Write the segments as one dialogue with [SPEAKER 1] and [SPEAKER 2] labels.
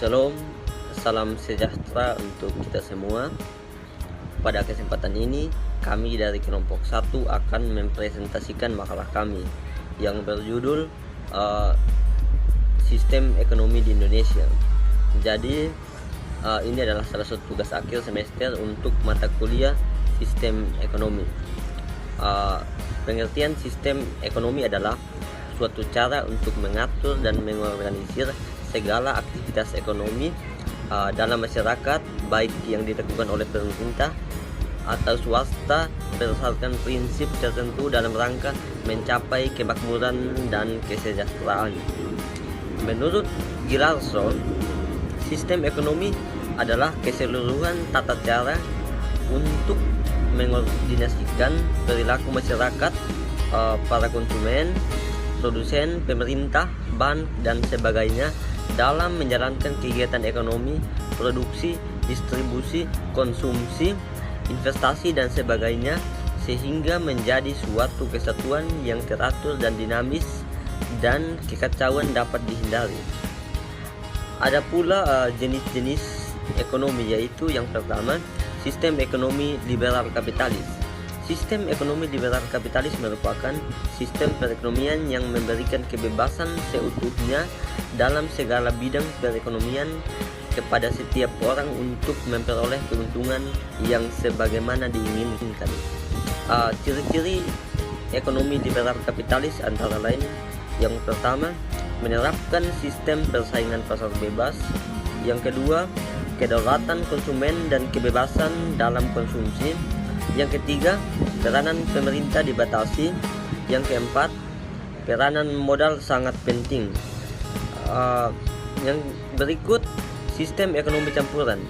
[SPEAKER 1] Shalom, salam sejahtera untuk kita semua. Pada kesempatan ini, kami dari kelompok 1 akan mempresentasikan makalah kami yang berjudul Sistem Ekonomi di Indonesia. Jadi, ini adalah salah satu tugas akhir semester untuk mata kuliah Sistem Ekonomi. Pengertian sistem ekonomi adalah suatu cara untuk mengatur dan mengorganisir segala aktivitas ekonomi dalam masyarakat, baik yang dilakukan oleh pemerintah atau swasta berdasarkan prinsip tertentu dalam rangka mencapai kemakmuran dan kesejahteraan. Menurut Gilarson, sistem ekonomi adalah keseluruhan tata cara untuk mengordinasikan perilaku masyarakat, para konsumen, produsen, pemerintah, bank, dan sebagainya dalam menjalankan kegiatan ekonomi, produksi, distribusi, konsumsi, investasi, dan sebagainya, sehingga menjadi suatu kesatuan yang teratur dan dinamis dan kekacauan dapat dihindari. Ada pula jenis-jenis ekonomi, yaitu yang pertama, sistem ekonomi liberal kapitalis. Sistem ekonomi liberal kapitalis merupakan sistem perekonomian yang memberikan kebebasan seutuhnya dalam segala bidang perekonomian kepada setiap orang untuk memperoleh keuntungan yang sebagaimana diinginkan. Ciri-ciri ekonomi liberal kapitalis antara lain: yang pertama, menerapkan sistem persaingan pasar bebas; yang kedua, kedaulatan konsumen dan kebebasan dalam konsumsi; yang ketiga, peranan pemerintah dibatasi; yang keempat, peranan modal sangat penting. Yang berikut, sistem ekonomi campuran.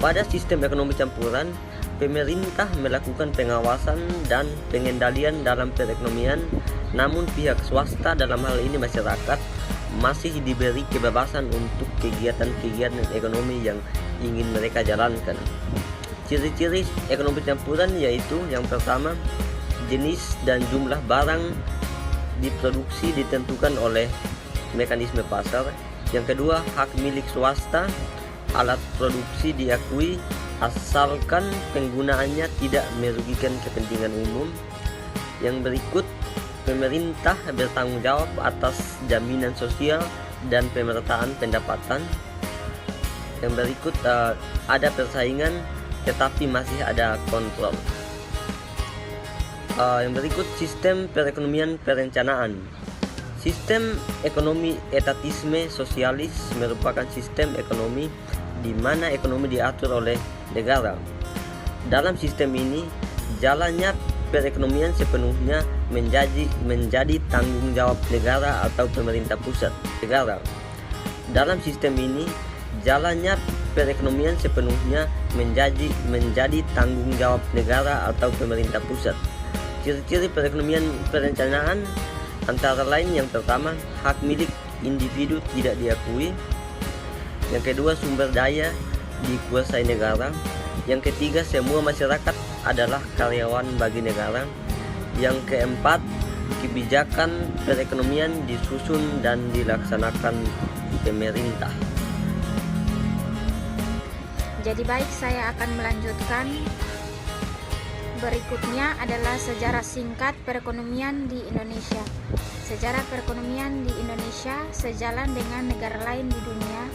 [SPEAKER 1] Pada sistem ekonomi campuran, pemerintah melakukan pengawasan dan pengendalian dalam perekonomian, namun pihak swasta, dalam hal ini masyarakat, masih diberi kebebasan untuk kegiatan-kegiatan ekonomi yang ingin mereka jalankan. Ciri-ciri ekonomi campuran yaitu: yang pertama, jenis dan jumlah barang diproduksi ditentukan oleh mekanisme pasar; yang kedua, hak milik swasta, alat produksi diakui asalkan penggunaannya tidak merugikan kepentingan umum; yang berikut, pemerintah bertanggung jawab atas jaminan sosial dan pemerataan pendapatan; yang berikut, ada persaingan tetapi masih ada kontrol. Yang berikut, sistem perekonomian perencanaan. Sistem ekonomi etatisme sosialis merupakan sistem ekonomi di mana ekonomi diatur oleh negara. Dalam sistem ini, jalannya perekonomian sepenuhnya menjadi tanggung jawab negara atau pemerintah pusat. Dalam sistem ini, jalannya perekonomian sepenuhnya menjadi tanggung jawab negara atau pemerintah pusat. Ciri-ciri perekonomian perencanaan antara lain: yang pertama, hak milik individu tidak diakui; yang kedua, sumber daya dikuasai negara; yang ketiga, semua masyarakat adalah karyawan bagi negara; yang keempat, kebijakan perekonomian disusun dan dilaksanakan pemerintah.
[SPEAKER 2] Jadi baik, saya akan melanjutkan. Berikutnya adalah sejarah singkat perekonomian di Indonesia. Sejarah perekonomian di Indonesia sejalan dengan negara lain di dunia.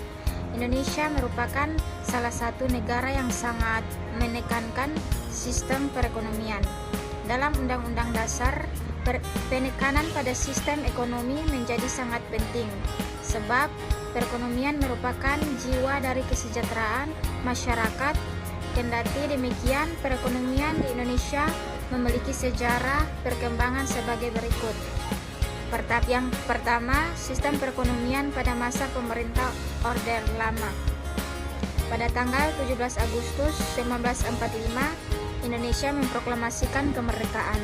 [SPEAKER 2] Indonesia merupakan salah satu negara yang sangat menekankan sistem perekonomian. Dalam Undang-Undang Dasar, penekanan pada sistem ekonomi menjadi sangat penting, sebab perekonomian merupakan jiwa dari kesejahteraan masyarakat. Kendati demikian, perekonomian di Indonesia memiliki sejarah perkembangan sebagai berikut. Yang pertama, sistem perekonomian pada masa pemerintah Orde Lama. Pada tanggal 17 Agustus 1945, Indonesia memproklamasikan kemerdekaan.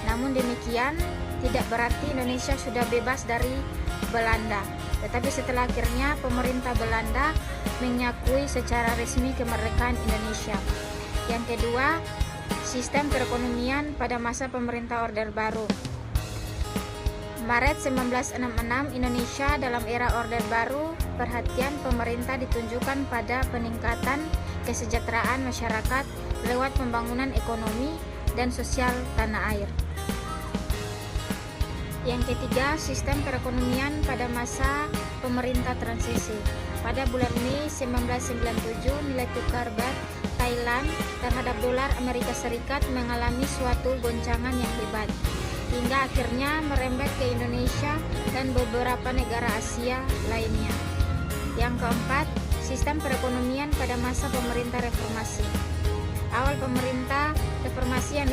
[SPEAKER 2] Namun demikian, tidak berarti Indonesia sudah bebas dari Belanda. Tetapi setelah akhirnya pemerintah Belanda mengakui secara resmi kemerdekaan Indonesia. Yang kedua, sistem perekonomian pada masa pemerintah Orde Baru. Maret 1966, Indonesia dalam era Orde Baru, perhatian pemerintah ditunjukkan pada peningkatan kesejahteraan masyarakat lewat pembangunan ekonomi dan sosial tanah air. Yang ketiga, sistem perekonomian pada masa pemerintah transisi. Pada bulan Mei 1997, nilai tukar baht Thailand terhadap dolar Amerika Serikat mengalami suatu goncangan yang hebat, hingga akhirnya merembet ke Indonesia dan beberapa negara Asia lainnya. Yang keempat, sistem perekonomian pada masa pemerintah reformasi. Awal pemerintah reformasi yang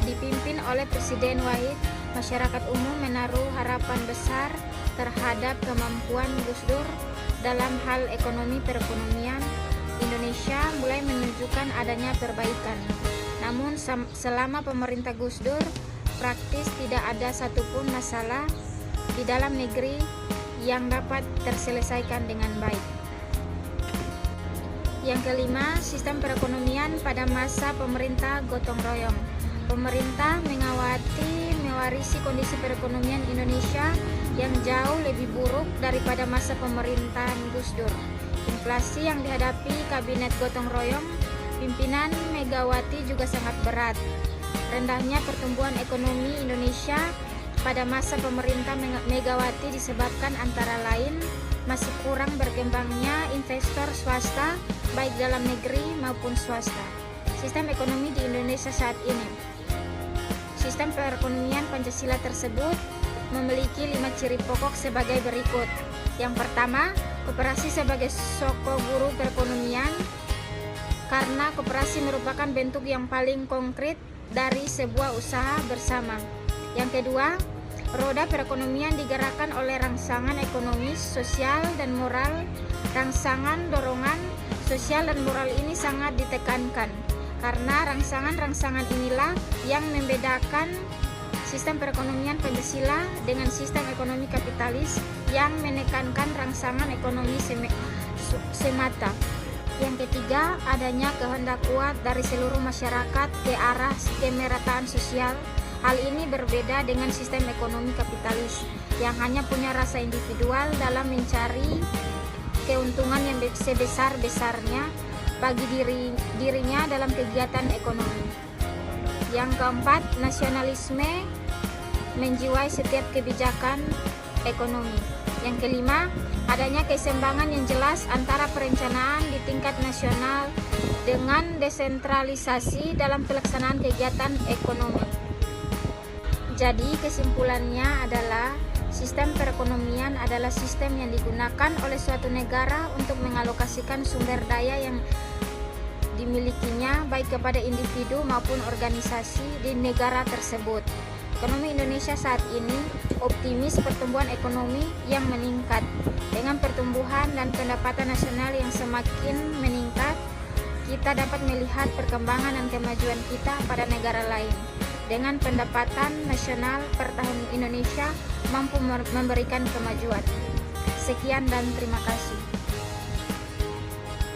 [SPEAKER 2] dipimpin oleh Presiden Wahid, masyarakat umum menaruh harapan besar terhadap kemampuan Gus Dur dalam hal ekonomi perekonomian. Indonesia mulai menunjukkan adanya perbaikan. Namun selama pemerintah Gus Dur, praktis tidak ada satupun masalah di dalam negeri yang dapat terselesaikan dengan baik. Yang kelima, sistem perekonomian pada masa pemerintah gotong royong. Pemerintah mewarisi kondisi perekonomian Indonesia yang jauh lebih buruk daripada masa pemerintahan Gus Dur. Inflasi yang dihadapi kabinet gotong royong pimpinan Megawati juga sangat berat. Rendahnya pertumbuhan ekonomi Indonesia pada masa pemerintah Megawati disebabkan antara lain masih kurang berkembangnya investor swasta baik dalam negeri maupun swasta. Sistem ekonomi di Indonesia saat ini. Sistem perekonomian Pancasila tersebut memiliki 5 ciri pokok sebagai berikut. Yang pertama, koperasi sebagai soko guru perekonomian, karena koperasi merupakan bentuk yang paling konkret dari sebuah usaha bersama. Yang kedua, roda perekonomian digerakkan oleh rangsangan ekonomis, sosial, dan moral. Rangsangan dorongan sosial dan moral ini sangat ditekankan, karena rangsangan-rangsangan inilah yang membedakan sistem perekonomian Pancasila dengan sistem ekonomi kapitalis yang menekankan rangsangan ekonomi semata. Yang ketiga, adanya kehendak kuat dari seluruh masyarakat ke arah kemerataan sosial. Hal ini berbeda dengan sistem ekonomi kapitalis yang hanya punya rasa individual dalam mencari keuntungan yang sebesar-besarnya bagi dirinya dalam kegiatan ekonomi. Yang keempat, nasionalisme menjiwai setiap kebijakan ekonomi. Yang kelima, adanya keseimbangan yang jelas antara perencanaan di tingkat nasional dengan desentralisasi dalam pelaksanaan kegiatan ekonomi. Jadi kesimpulannya adalah sistem perekonomian adalah sistem yang digunakan oleh suatu negara untuk mengalokasikan sumber daya yang dimilikinya baik kepada individu maupun organisasi di negara tersebut. Ekonomi Indonesia saat ini optimis pertumbuhan ekonomi yang meningkat. Dengan pertumbuhan dan pendapatan nasional yang semakin meningkat, kita dapat melihat perkembangan dan kemajuan kita pada negara lain. Dengan pendapatan nasional per tahun Indonesia mampu memberikan kemajuan. Sekian dan terima kasih.